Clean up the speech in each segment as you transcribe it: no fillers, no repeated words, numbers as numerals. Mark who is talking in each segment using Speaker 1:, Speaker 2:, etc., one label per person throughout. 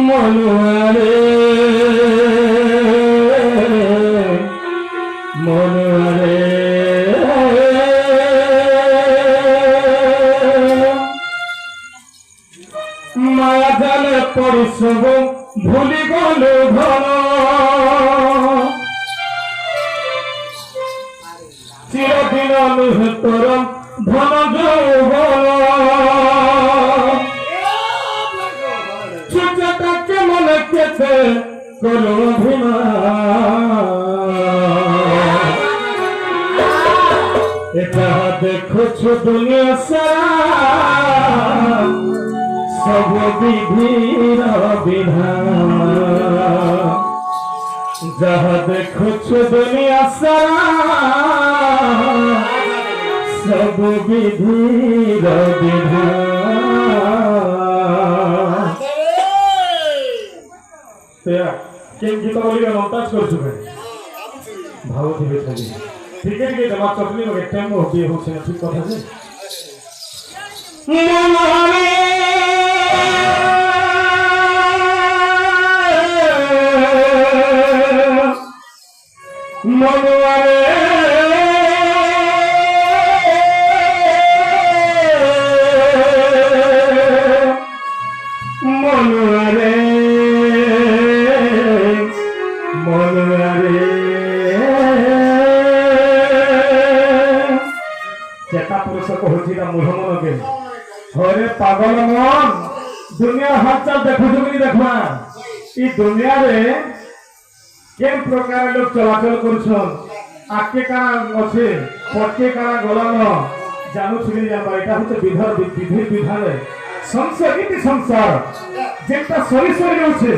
Speaker 1: মনোয়ারে মনোয়ারে মায়া জালে পরিশ্রম ভুলি গল ঘন চিরদিন অনুতর ধন যৌবন ছুটাকে মনে কেটে করো অভিমান এটা দেখছ দুনিয়া সারা সব বিধির বিধান যাহা দেখছ দুনিয়া সারা সব বিধির বিধান কেমন গীতা বলি মন্তাজ করছো ভালো থেকে থাকি ঠিক আছে তোমার চটনি লোক একটা বিয়ে হচ্ছে না ঠিক কথা আছে মনোয়ারে মনোয়ারে মনোয়ারে চেতা পুরুষ কହୁଛି ତା ମୁହ ମନକେ ହରେ ପାଗଳ ମନ ଦୁନିଆ ହାଲଚାଲ ଦେଖୁଛୁ କି ଦେଖବା ଇ ଦୁନିଆରେ କେନ୍ ପ୍ରକାର ଲୋକ ଚଳାଚଳ କରୁଛନ୍ ଆକେ କାଣା ଅଛେ ପଟକେ କାଣା ଗଲାନ ଜାଣୁଛୁ କି ଜାଣବା ଏଇଟା ହଉଛି ବିଧି ବିଧାନ ସଂସାର କି ସଂସାର ଯେନ୍ଟା ସରି ସରି ଯାଉଛେ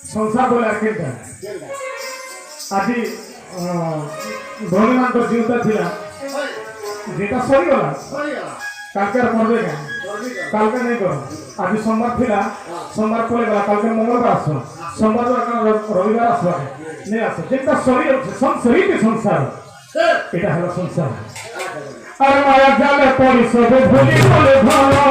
Speaker 1: ସଂସାର ବୋଲେ କେନ୍ଟା ଆଜି ଭଉଣୀମାନଙ୍କର ଜୀବନଟା ଥିଲା যেটা সরিগলা কালকে আর করবে কেন কালকে নেই কর আজ সোমবার ଥିଲା সোমবার পরে গলা কালকে মঙ্গলবার আসো সোমবার রবিবার আসবে নেই আসো যেটা সরি যাচ্ছে সংসারিক সংসার এটা হলো সংসার আর মায়া জালে পড়ি সবে ভুলি বলে ভালো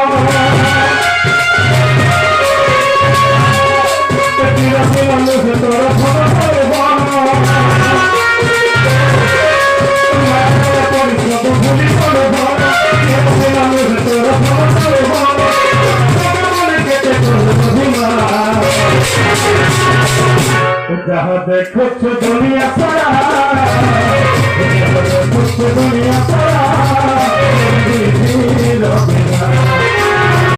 Speaker 1: যাহা দেখছ দুনিয়া সারা